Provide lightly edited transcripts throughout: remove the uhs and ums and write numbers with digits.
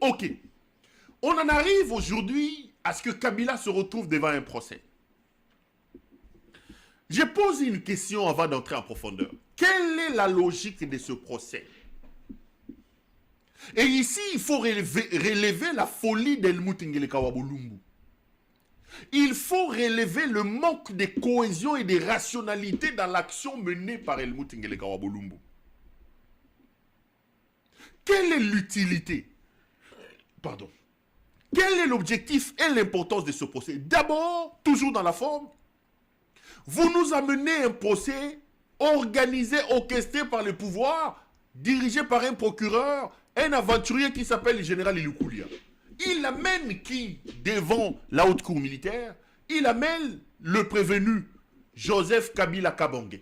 Ok. On en arrive aujourd'hui à ce que Kabila se retrouve devant un procès. Je pose une question avant d'entrer en profondeur. Quelle est la logique de ce procès? Et ici, il faut relever la folie d'Helmut Ngeleka-Wabolumbu. Il faut relever le manque de cohésion et de rationalité dans l'action menée par Helmut Ngeleka-Wabolumbu. Quelle est l'utilité? Pardon. Quel est l'objectif et l'importance de ce procès? D'abord, toujours dans la forme, vous nous amenez un procès organisé, orchestré par le pouvoir, dirigé par un procureur, un aventurier qui s'appelle le général Ilukoulia. Il amène qui devant la haute cour militaire? Il amène le prévenu Joseph Kabila Kabange.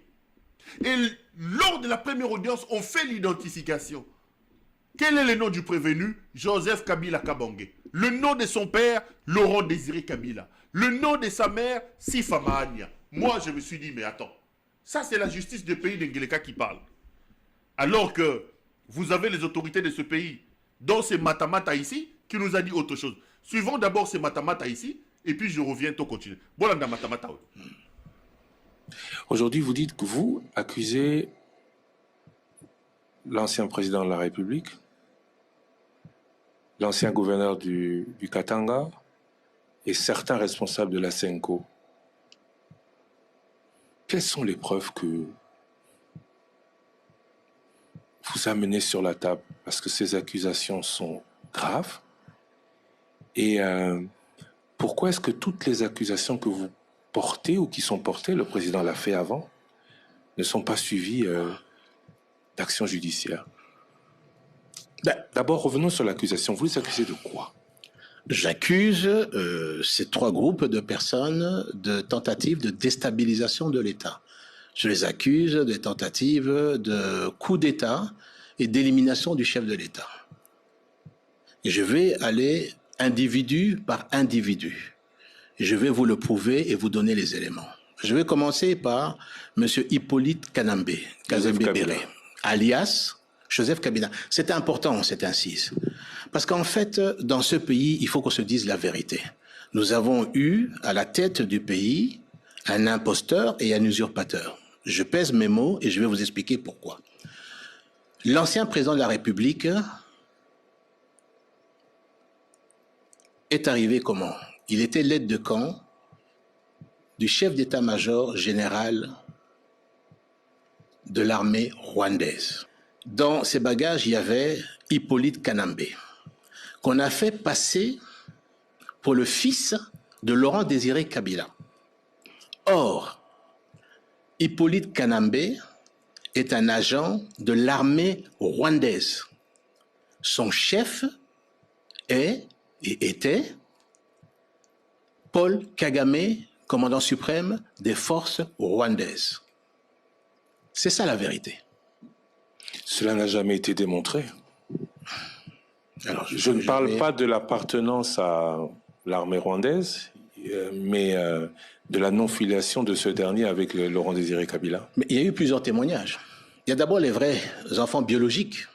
Et lors de la première audience, on fait l'identification. Quel est le nom du prévenu? Joseph Kabila Kabange. Le nom de son père, Laurent Désiré Kabila. Le nom de sa mère, Sifa Mahania. Moi, je me suis dit, mais attends, ça c'est la justice du pays d'Ngeleka qui parle. Alors que vous avez les autorités de ce pays, dont c'est Matamata ici, qui nous a dit autre chose. Suivons d'abord ces Matamata ici, et puis je reviens, tout continuer. Bolanda Matamata. Aujourd'hui, vous dites que vous accusez l'ancien président de la République, l'ancien gouverneur du Katanga et certains responsables de la Senko. Quelles sont les preuves que vous amenez sur la table? Parce que ces accusations sont graves. Et pourquoi est-ce que toutes les accusations que vous portez ou qui sont portées, le président l'a fait avant, ne sont pas suivies d'action judiciaire? D'abord, revenons sur l'accusation. Vous les accusez de quoi? J'accuse ces trois groupes de personnes de tentatives de déstabilisation de l'État. Je les accuse de tentatives de coup d'État et d'élimination du chef de l'État. Et je vais aller individu par individu. Et je vais vous le prouver et vous donner les éléments. Je vais commencer par M. Hippolyte Kanambe, Kazembe-Béré, alias Joseph Kabila. C'est important, cette incise. Parce qu'en fait, dans ce pays, il faut qu'on se dise la vérité. Nous avons eu à la tête du pays un imposteur et un usurpateur. Je pèse mes mots et je vais vous expliquer pourquoi. L'ancien président de la République est arrivé comment? Il était l'aide de camp du chef d'état-major général de l'armée rwandaise. Dans ses bagages, il y avait Hippolyte Kanambe, qu'on a fait passer pour le fils de Laurent Désiré Kabila. Or, Hippolyte Kanambe est un agent de l'armée rwandaise. Son chef est et était Paul Kagame, commandant suprême des forces rwandaises. C'est ça la vérité. Cela n'a jamais été démontré. Alors, je ne parle pas de l'appartenance à l'armée rwandaise, mais de la non-filiation de ce dernier avec Laurent Désiré Kabila. Mais il y a eu plusieurs témoignages. Il y a d'abord les vrais enfants biologiques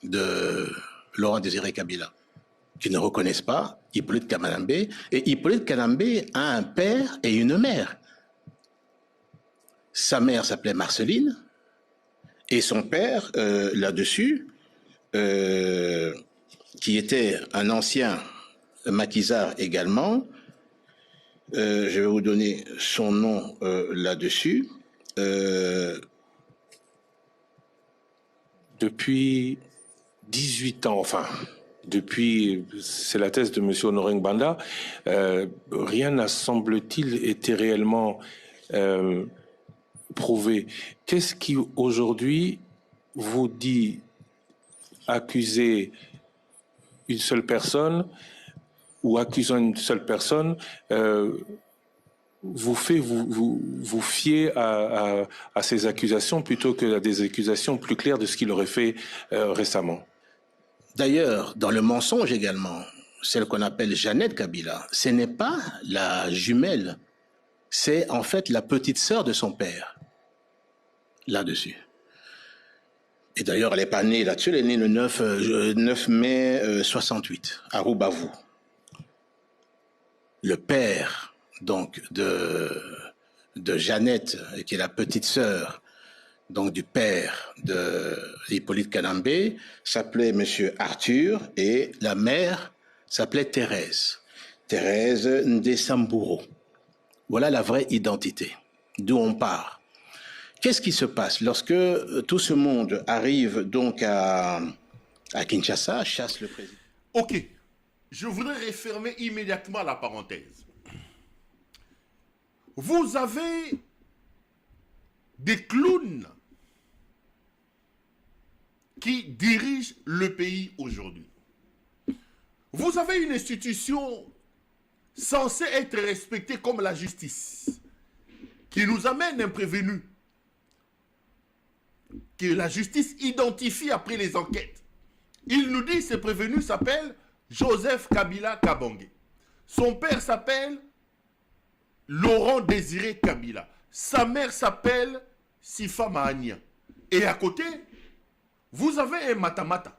de Laurent Désiré Kabila, qui ne reconnaissent pas Hippolyte Kanambe. Et Hippolyte Kanambe a un père et une mère. Sa mère s'appelait Marceline, et son père, là-dessus, qui était un ancien maquisard également, je vais vous donner son nom là-dessus. Depuis 18 ans, enfin, c'est la thèse de M. Honoré Ngbanda, rien n'a, semble-t-il, été réellement prouvé. Qu'est-ce qui, aujourd'hui, vous dit accuser une seule personne ou accusant une seule personne vous fait vous fier à ces accusations plutôt qu'à des accusations plus claires de ce qu'il aurait fait récemment? D'ailleurs, dans le mensonge également, celle qu'on appelle Jeannette Kabila, ce n'est pas la jumelle, c'est en fait la petite sœur de son père, là-dessus. Et d'ailleurs, elle n'est pas née là-dessus, elle est née le 9 mai 68, à Roubavu. Le père, donc, de Jeannette, qui est la petite sœur, donc du père de Hippolyte Kanambé, s'appelait Monsieur Arthur, et la mère s'appelait Thérèse. Thérèse Ndesamburo. Voilà la vraie identité, d'où on part. Qu'est-ce qui se passe lorsque tout ce monde arrive donc à Kinshasa, chasse le président? Ok, je voudrais refermer immédiatement la parenthèse. Vous avez des clowns qui dirigent le pays aujourd'hui. Vous avez une institution censée être respectée comme la justice, qui nous amène un prévenu, que la justice identifie après les enquêtes. Il nous dit que ce prévenu s'appelle Joseph Kabila Kabange. Son père s'appelle Laurent Désiré Kabila. Sa mère s'appelle Sifa Mahania. Et à côté, vous avez un matamata.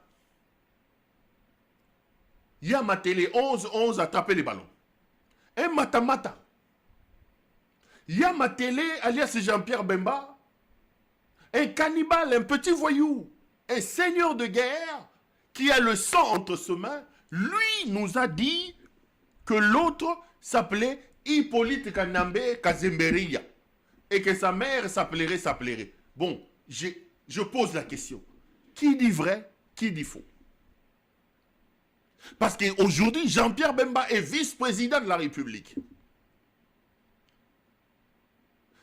Il y a Matélé 11-11 attraper les ballons. Un matamata. Il y a Matélé alias Jean-Pierre Bemba. Un cannibale, un petit voyou. Un seigneur de guerre qui a le sang entre ses mains. Lui nous a dit que l'autre s'appelait Hippolyte Kanambé Kazemberia. Et que sa mère s'appellerait. Bon, je pose la question. Qui dit vrai, qui dit faux? Parce qu'aujourd'hui, Jean-Pierre Bemba est vice-président de la République.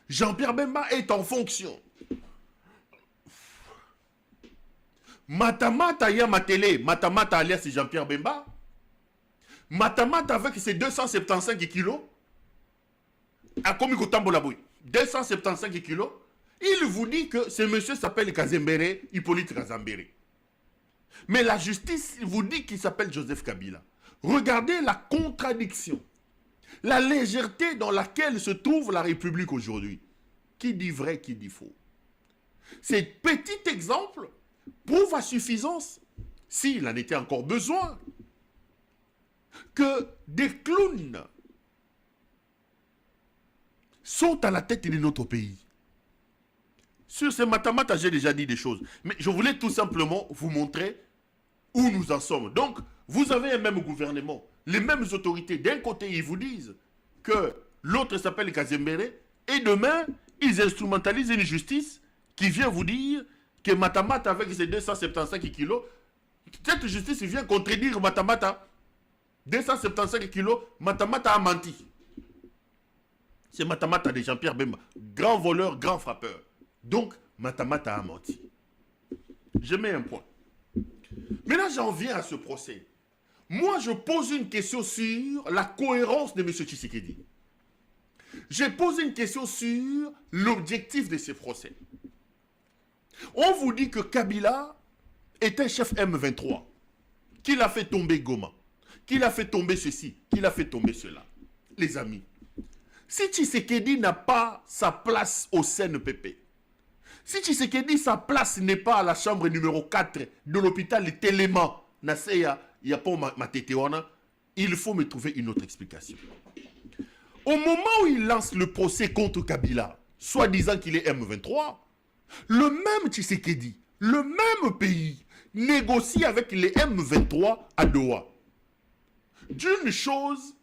Jean-Pierre Bemba est en fonction. Matamata ya Matélé, Matamata alias Jean-Pierre Bemba. Matamata avec ses 275 kilos. A commis au Tambolaboui. 275 kilos. Il vous dit que ce monsieur s'appelle Kazembere, Hippolyte Kazembere. Mais la justice vous dit qu'il s'appelle Joseph Kabila. Regardez la contradiction. La légèreté dans laquelle se trouve la République aujourd'hui. Qui dit vrai, qui dit faux? Ces petits exemples prouve à suffisance, s'il en était encore besoin, que des clowns sont à la tête de notre pays. Sur ces matamata, j'ai déjà dit des choses, mais je voulais tout simplement vous montrer où nous en sommes. Donc, vous avez un même gouvernement, les mêmes autorités. D'un côté, ils vous disent que l'autre s'appelle Kazembere, et demain, ils instrumentalisent une justice qui vient vous dire que Matamata avec ses 275 kilos, cette justice vient contredire Matamata. 275 kilos, Matamata a menti. C'est Matamata de Jean-Pierre Bemba. Grand voleur, grand frappeur. Donc, Matamata a menti. Je mets un point. Maintenant, j'en viens à ce procès. Moi, je pose une question sur la cohérence de M. Tshisekedi. Je pose une question sur l'objectif de ces procès. On vous dit que Kabila est un chef M23, qu'il a fait tomber Goma, qu'il a fait tomber ceci, qu'il a fait tomber cela. Les amis, si Tshisekedi n'a pas sa place au CNPP, si Tshisekedi, sa place n'est pas à la chambre numéro 4 de l'hôpital de Téléma, il faut me trouver une autre explication. Au moment où il lance le procès contre Kabila, soi-disant qu'il est M23, le même Tshisekedi, le même pays, négocie avec les M23 à Doha. D'une chose,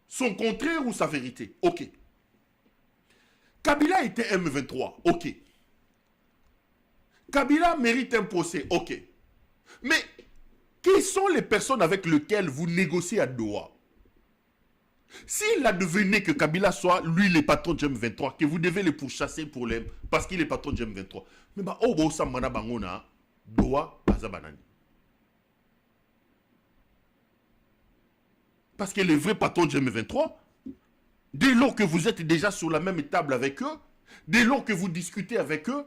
son contraire ou sa vérité. Ok. Kabila était M23. Ok. Kabila mérite un procès. Ok. Mais, qui sont les personnes avec lesquelles vous négociez à Doha? S'il advenait que Kabila soit, lui, le patron de M23, que vous devez le pourchasser pour les, parce qu'il est patron de M23. Mais bah, oh, bah, ça m'en a bangona, Doha, Azabanani. Parce que les vrais patrons de M23, dès lors que vous êtes déjà sur la même table avec eux, dès lors que vous discutez avec eux,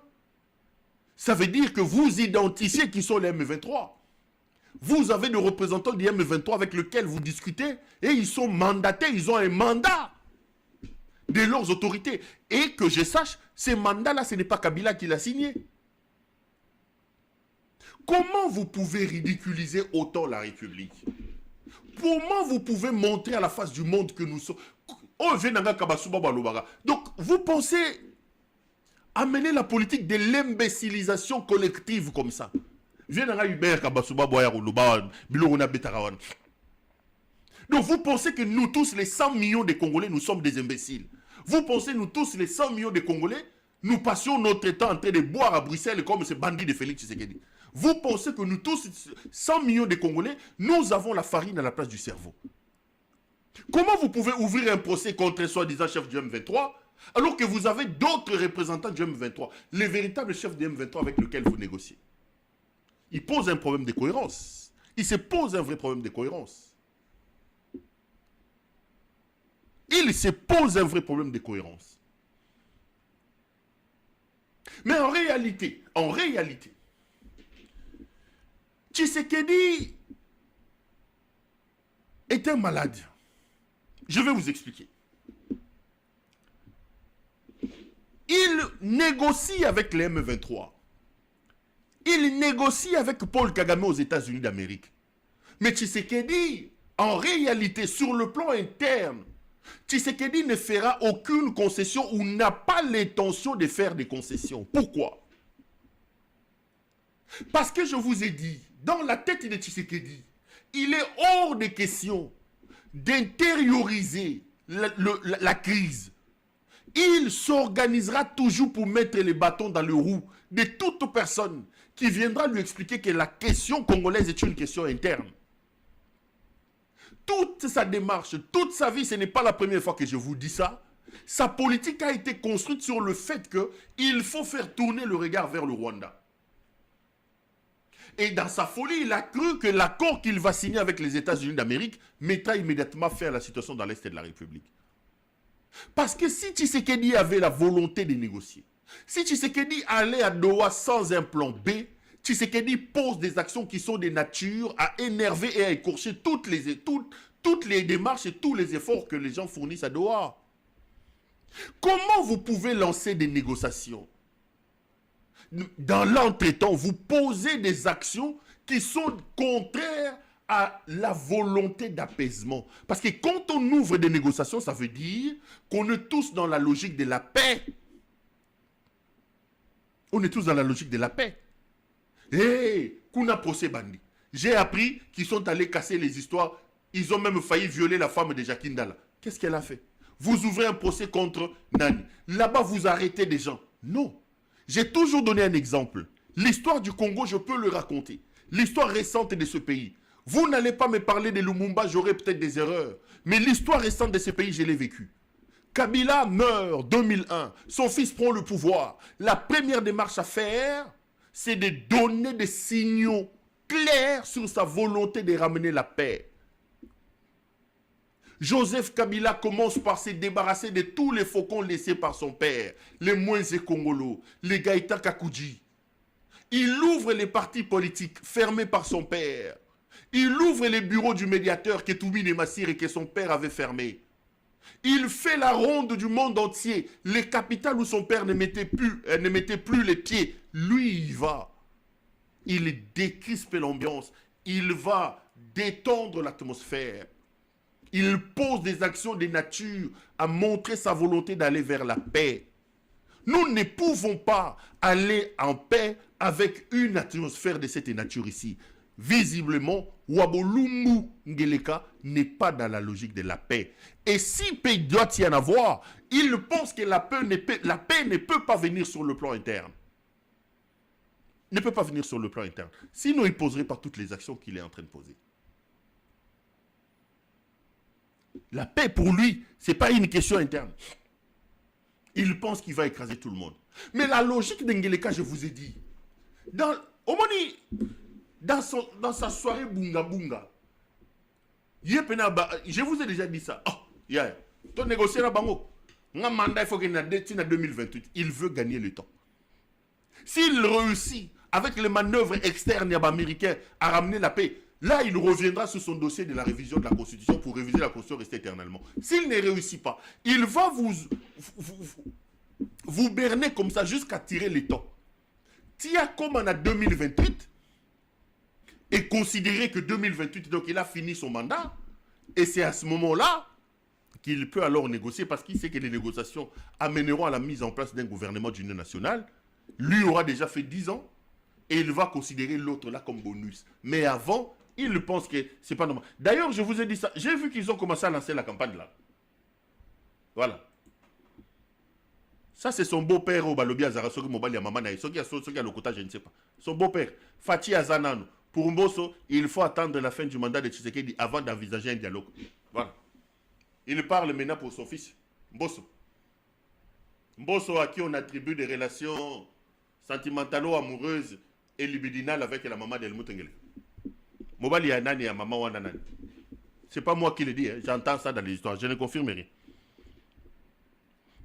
ça veut dire que vous identifiez qui sont les M23. Vous avez des représentants du M23 avec lesquels vous discutez et ils sont mandatés, ils ont un mandat de leurs autorités. Et que je sache, ces mandats-là, ce n'est pas Kabila qui l'a signé. Comment vous pouvez ridiculiser autant la République? Comment vous pouvez montrer à la face du monde que nous sommes... Donc, vous pensez amener la politique de l'imbécilisation collective comme ça? Donc, vous pensez que nous tous, les 100 millions de Congolais, nous sommes des imbéciles? Vous pensez nous tous, les 100 millions de Congolais, nous passions notre temps en train de boire à Bruxelles comme ces bandits de Félix Tshisekedi? Vous pensez que nous tous, 100 millions de Congolais, nous avons la farine à la place du cerveau? Comment vous pouvez ouvrir un procès contre soi-disant chef du M23 alors que vous avez d'autres représentants du M23, les véritables chefs du M23 avec lesquels vous négociez? Il pose un problème de cohérence. Il se pose un vrai problème de cohérence. Il se pose un vrai problème de cohérence. Mais en réalité, Tshisekedi est un malade. Je vais vous expliquer. Il négocie avec les M23. Il négocie avec Paul Kagame aux États-Unis d'Amérique. Mais Tshisekedi, en réalité, sur le plan interne, Tshisekedi ne fera aucune concession ou n'a pas l'intention de faire des concessions. Pourquoi? Parce que je vous ai dit, dans la tête de Tshisekedi, il est hors de question d'intérioriser la crise. Il s'organisera toujours pour mettre les bâtons dans les roues de toute personne qui viendra lui expliquer que la question congolaise est une question interne. Toute sa démarche, toute sa vie, ce n'est pas la première fois que je vous dis ça. Sa politique a été construite sur le fait qu'il faut faire tourner le regard vers le Rwanda. Et dans sa folie, il a cru que l'accord qu'il va signer avec les États-Unis d'Amérique mettra immédiatement fin à la situation dans l'Est de la République. Parce que si Tshisekedi avait la volonté de négocier, si Tshisekedi allait à Doha sans un plan B, Tshisekedi pose des actions qui sont de nature à énerver et à écorcher toutes les démarches et tous les efforts que les gens fournissent à Doha. Comment vous pouvez lancer des négociations? Dans l'entretemps, vous posez des actions qui sont contraires à la volonté d'apaisement. Parce que quand on ouvre des négociations, ça veut dire qu'on est tous dans la logique de la paix. On est tous dans la logique de la paix. Hé, Kuna Procès Bandi. J'ai appris qu'ils sont allés casser les histoires. Ils ont même failli violer la femme de Jacques Ndala. Qu'est-ce qu'elle a fait? Vous ouvrez un procès contre Nani. Là-bas, vous arrêtez des gens. Non. J'ai toujours donné un exemple. L'histoire du Congo, je peux le raconter. L'histoire récente de ce pays. Vous n'allez pas me parler de Lumumba, j'aurai peut-être des erreurs. Mais l'histoire récente de ce pays, je l'ai vécue. Kabila meurt en 2001. Son fils prend le pouvoir. La première démarche à faire, c'est de donner des signaux clairs sur sa volonté de ramener la paix. Joseph Kabila commence par se débarrasser de tous les faucons laissés par son père, les Moïse Kongolo, les Gaïta Kakouji. Il ouvre les partis politiques fermés par son père. Il ouvre les bureaux du médiateur Ketoubi Massir et que son père avait fermé. Il fait la ronde du monde entier, les capitales où son père ne mettait plus les pieds. Lui, il va. Il décrispe l'ambiance. Il va détendre l'atmosphère. Il pose des actions de nature à montrer sa volonté d'aller vers la paix. Nous ne pouvons pas aller en paix avec une atmosphère de cette nature ici. Visiblement, Wabolumbu Ngeleka n'est pas dans la logique de la paix. Et si paix doit y en avoir, il pense que la paix ne peut pas venir sur le plan interne. Ne peut pas venir sur le plan interne. Sinon, il poserait par toutes les actions qu'il est en train de poser. La paix, pour lui, ce n'est pas une question interne. Il pense qu'il va écraser tout le monde. Mais la logique d'Ngeleka, je vous ai dit, dans sa soirée Bunga Bunga, je vous ai déjà dit ça. Oh, ton négocier la bango. Un mandat, il faut qu'il y ait en 2028. Il veut gagner le temps. S'il réussit, avec les manœuvres externes américaines, à ramener la paix, là, il reviendra sur son dossier de la révision de la Constitution pour réviser la Constitution restée éternellement. S'il ne réussit pas, il va vous berner comme ça jusqu'à tirer les temps. Tia comme en 2028, et considérer que 2028, donc il a fini son mandat, et c'est à ce moment-là qu'il peut alors négocier, parce qu'il sait que les négociations amèneront à la mise en place d'un gouvernement d'union nationale. Lui aura déjà fait 10 ans, et il va considérer l'autre là comme bonus. Mais avant, il pense que c'est pas normal. D'ailleurs, je vous ai dit ça, j'ai vu qu'ils ont commencé à lancer la campagne là. Voilà. Ça, c'est son beau-père au Balobi Azara, Soki Mobali à Maman Naï, Soki à Lokota, je ne sais pas. Son beau-père, Fatih Azanano. Pour Mbosso, il faut attendre la fin du mandat de Tshisekedi avant d'envisager un dialogue. Voilà. Il parle maintenant pour son fils, Mbosso. Mbosso à qui on attribue des relations sentimentalo-amoureuses et libidinales avec la maman d'Helmut Ngele. Mobali à Nani à Maman Wananani. C'est pas moi qui le dis, hein. J'entends ça dans les histoires, je ne confirme rien.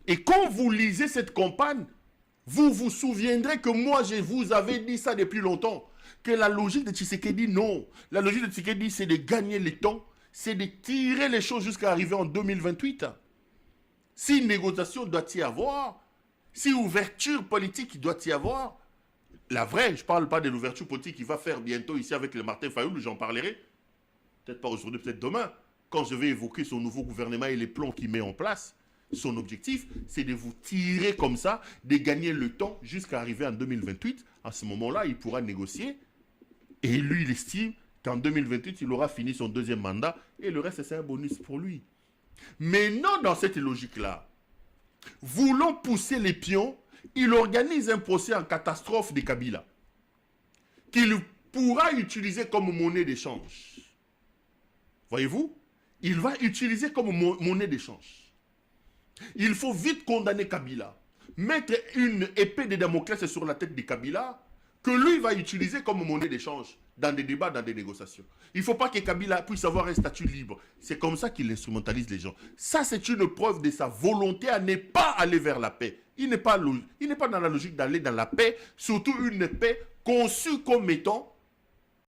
Et quand vous lisez cette campagne, vous vous souviendrez que moi, je vous avais dit ça depuis longtemps. Que la logique de Tshisekedi, non. La logique de Tshisekedi, c'est de gagner le temps, c'est de tirer les choses jusqu'à arriver en 2028. Si négociation doit y avoir, si ouverture politique doit y avoir, la vraie, je ne parle pas de l'ouverture politique qu'il va faire bientôt ici avec le Martin Fayoul, j'en parlerai. Peut-être pas aujourd'hui, peut-être demain, quand je vais évoquer son nouveau gouvernement et les plans qu'il met en place. Son objectif, c'est de vous tirer comme ça, de gagner le temps jusqu'à arriver en 2028. À ce moment-là, il pourra négocier. Et lui, il estime qu'en 2028, il aura fini son deuxième mandat. Et le reste, c'est un bonus pour lui. Mais non, dans cette logique-là, voulant pousser les pions, il organise un procès en catastrophe de Kabila, qu'il pourra utiliser comme monnaie d'échange. Voyez-vous? Il va utiliser comme monnaie d'échange. Il faut vite condamner Kabila, mettre une épée de Damoclès sur la tête de Kabila, que lui va utiliser comme monnaie d'échange dans des débats, dans des négociations. Il ne faut pas que Kabila puisse avoir un statut libre. C'est comme ça qu'il instrumentalise les gens. Ça, c'est une preuve de sa volonté à ne pas aller vers la paix. Il n'est pas dans la logique d'aller dans la paix, surtout une paix conçue comme étant